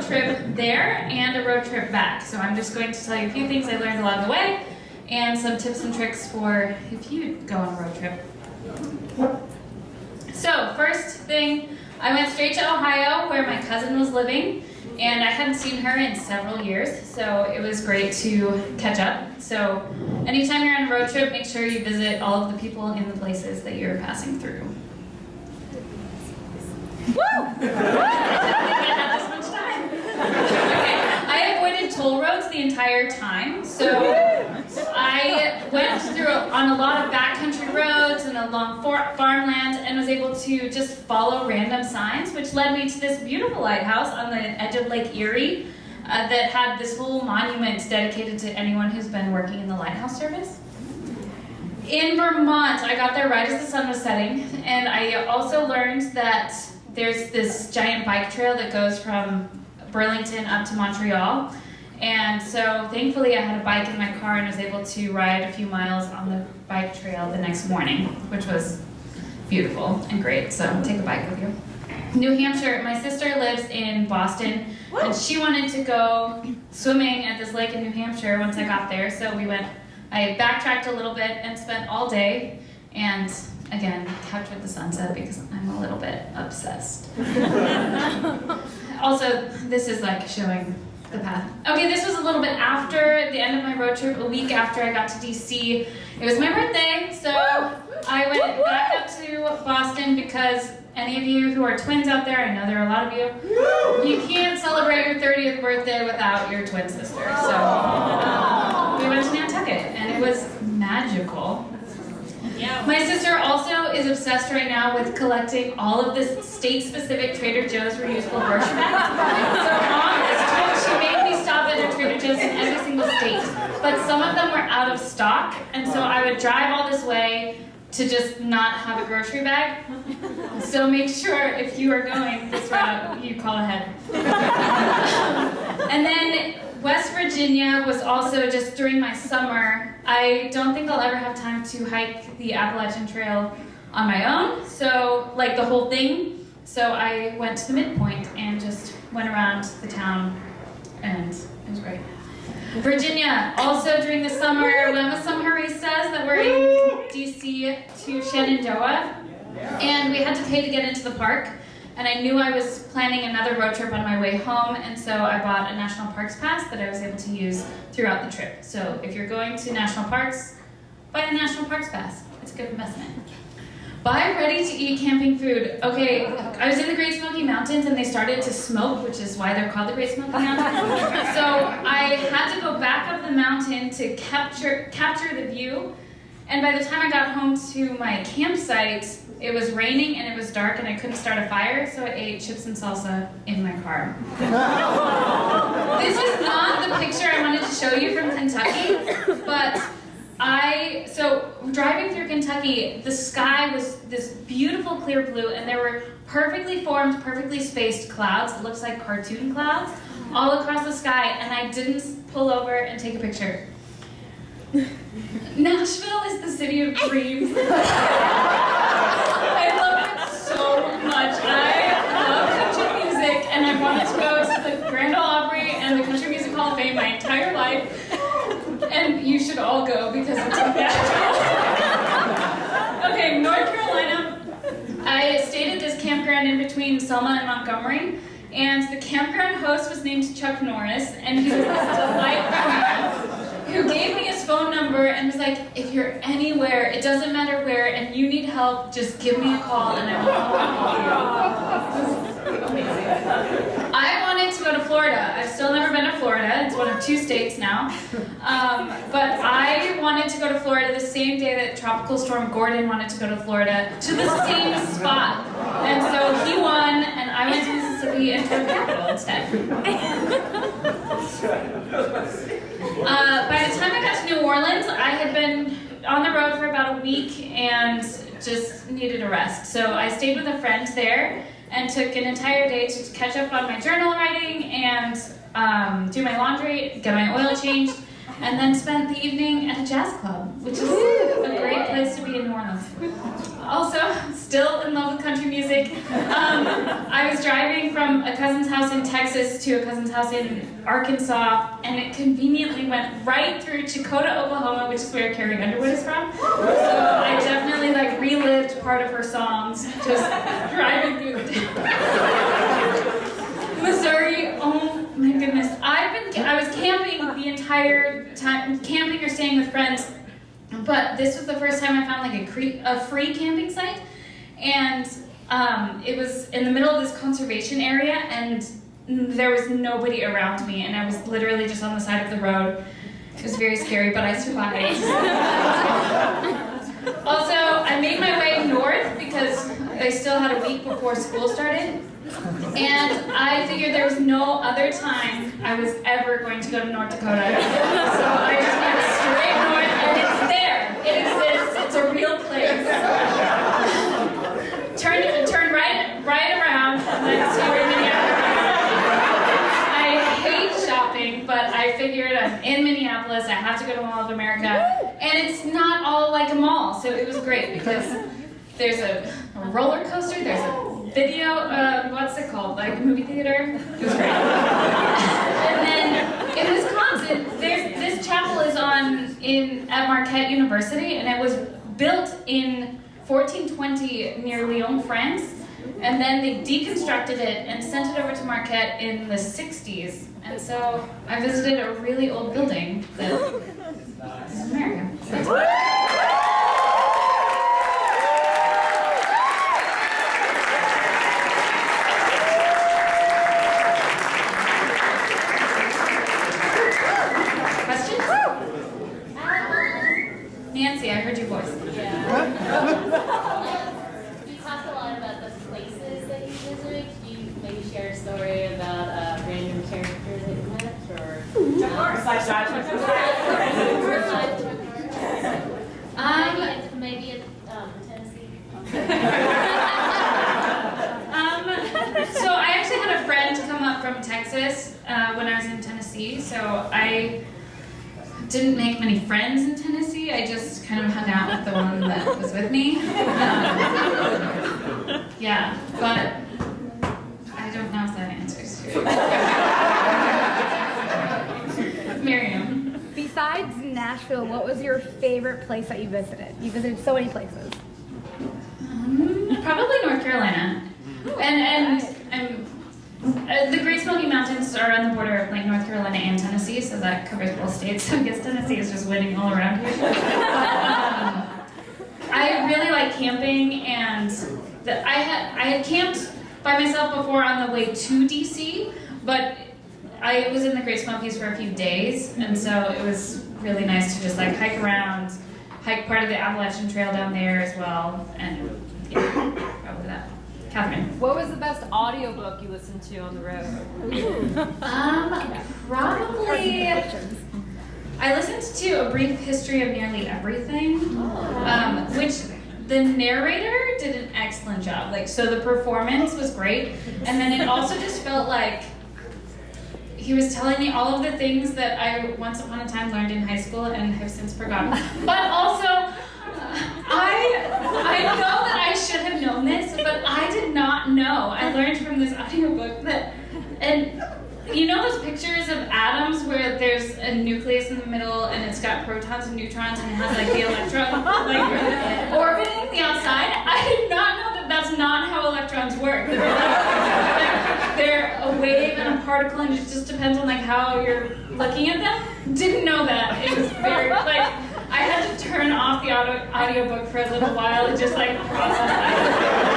trip there and a road trip back. So I'm just going to tell you a few things I learned along the way and some tips and tricks for if you go on a road trip. So first thing, I went straight to Ohio where my cousin was living, and I hadn't seen her in several years, so it was great to catch up. So anytime you're on a road trip, make sure you visit all of the people in the places that you're passing through. Woo! I didn't have this much time. Okay, I avoided toll roads the entire time, so I went through on a lot of backcountry roads and along farmland and was able to just follow random signs, which led me to this beautiful lighthouse on the edge of Lake Erie that had this whole monument dedicated to anyone who's been working in the lighthouse service. In Vermont, I got there right as the sun was setting, and I also learned that there's this giant bike trail that goes from Burlington up to Montreal. And so thankfully I had a bike in my car and was able to ride a few miles on the bike trail the next morning, which was beautiful and great, so take a bike with you. New Hampshire, my sister lives in Boston, and she wanted to go swimming at this lake in New Hampshire once I got there, so I backtracked a little bit and spent all day, and again, kept with the sunset because I'm a little bit obsessed. Also, this is like showing the path. Okay, this was a little bit after the end of my road trip, a week after I got to DC. It was my birthday, so I went back up to Boston because any of you who are twins out there, I know there are a lot of you, you can't celebrate your 30th birthday without your twin sister. So we went to Nantucket, and it was magical. Yeah. My sister also is obsessed right now with collecting all of the state-specific Trader Joe's reusable grocery bags. So on this trip, she made me stop at a Trader Joe's in every single state. But some of them were out of stock, and so I would drive all this way to just not have a grocery bag. So make sure if you are going this route, you call ahead. And then West Virginia was also just during my summer. I don't think I'll ever have time to hike the Appalachian Trail on my own, so like the whole thing. So I went to the midpoint and just went around the town, and it was great. Virginia, also during the summer, went with some Haristas that were in DC to Shenandoah, and we had to pay to get into the park. And I knew I was planning another road trip on my way home, and so I bought a National Parks Pass that I was able to use throughout the trip. So if you're going to national parks, buy a National Parks Pass. It's a good investment. Buy ready-to-eat camping food. Okay, I was in the Great Smoky Mountains, and they started to smoke, which is why they're called the Great Smoky Mountains. So I had to go back up the mountain to capture the view. And by the time I got home to my campsite, it was raining and it was dark and I couldn't start a fire, so I ate chips and salsa in my car. This is not the picture I wanted to show you from Kentucky, but so driving through Kentucky, the sky was this beautiful clear blue, and there were perfectly formed, perfectly spaced clouds. It looks like cartoon clouds all across the sky, and I didn't pull over and take a picture. Nashville is the city of dreams. I love it so much. I love country music, and I wanted to go to the Grand Ole Opry and the Country Music Hall of Fame my entire life. And you should all go because it's magical. Okay, North Carolina. I stayed at this campground in between Selma and Montgomery, and the campground host was named Chuck Norris, and he was this delightful man who gave me his phone number and was like, if you're anywhere, it doesn't matter where, and you need help, just give me a call and I will help you. It was amazing. I wanted to go to Florida. I've still never been to Florida. It's one of 2 states now. But I wanted to go to Florida the same day that Tropical Storm Gordon wanted to go to Florida, to the same spot. And so he won, and I went to Mississippi and to the capital instead. By the time I got to New Orleans, I had been on the road for about a week and just needed a rest. So I stayed with a friend there and took an entire day to catch up on my journal writing and do my laundry, get my oil changed, and then spent the evening at a jazz club, which is a great place to be in New Orleans. Also, still in love with country music. I I was driving from a cousin's house in Texas to a cousin's house in Arkansas, and it conveniently went right through Chakota, Oklahoma, which is where Carrie Underwood is from. So I definitely like relived part of her songs, just driving through Missouri. Oh my goodness! I was camping the entire time, camping or staying with friends. But this was the first time I found like a free camping site, and it was in the middle of this conservation area, and there was nobody around me, and I was literally just on the side of the road. It was very scary, but I survived. Also, I made my way north because I still had a week before school started, and I figured there was no other time I was ever going to go to North Dakota. So I just went straight north, and it's there. It exists. It's a real place. Turn right around, and then see where Minneapolis. I hate shopping, but I figured I'm in Minneapolis. I have to go to Mall of America, and it's not all like a mall, so it was great because there's a roller coaster. There's a video. What's it called? Like a movie theater. It was great. And then in Wisconsin, this chapel is at Marquette University, and it was built in 1420 near Lyon, France, and then they deconstructed it and sent it over to Marquette in the 60s. And so I visited a really old building that is America. Nancy, I heard your voice. Yeah. You talked a lot about the places that you visited. Can you maybe share a story about a random character that you met? Or maybe in Tennessee. So I actually had a friend come up from Texas when I was in Tennessee, so I didn't make many friends in Tennessee. I just kind of hung out with the one that was with me. Yeah, but I don't know if that answers you. Miriam. Besides Nashville, what was your favorite place that you visited? You visited so many places. Probably North Carolina. And the Great Smoky Mountains are on the border of like North Carolina and Tennessee, so that covers both states. So I guess Tennessee is just winning all around here. I really like camping, and I had camped by myself before on the way to DC, but I was in the Great Smokies for a few days, and so it was really nice to just like hike part of the Appalachian Trail down there as well, and yeah, probably that. Catherine. What was the best audiobook you listened to on the road? Probably. I listened to A Brief History of Nearly Everything, which the narrator did an excellent job. Like, so the performance was great, and then it also just felt like he was telling me all of the things that I once upon a time learned in high school and have since forgotten. But also, I know that I should have known this, but I did not know. I learned from this audiobook that, and you know those pictures of atoms where there's a nucleus in the middle and it's got protons and neutrons and it has like the electron like orbiting the outside? I did not know that that's not how electrons work. They're a wave and a particle, and it just depends on like how you're looking at them. Didn't know that. It was very like I had to turn off the audiobook for a little while and just like process that.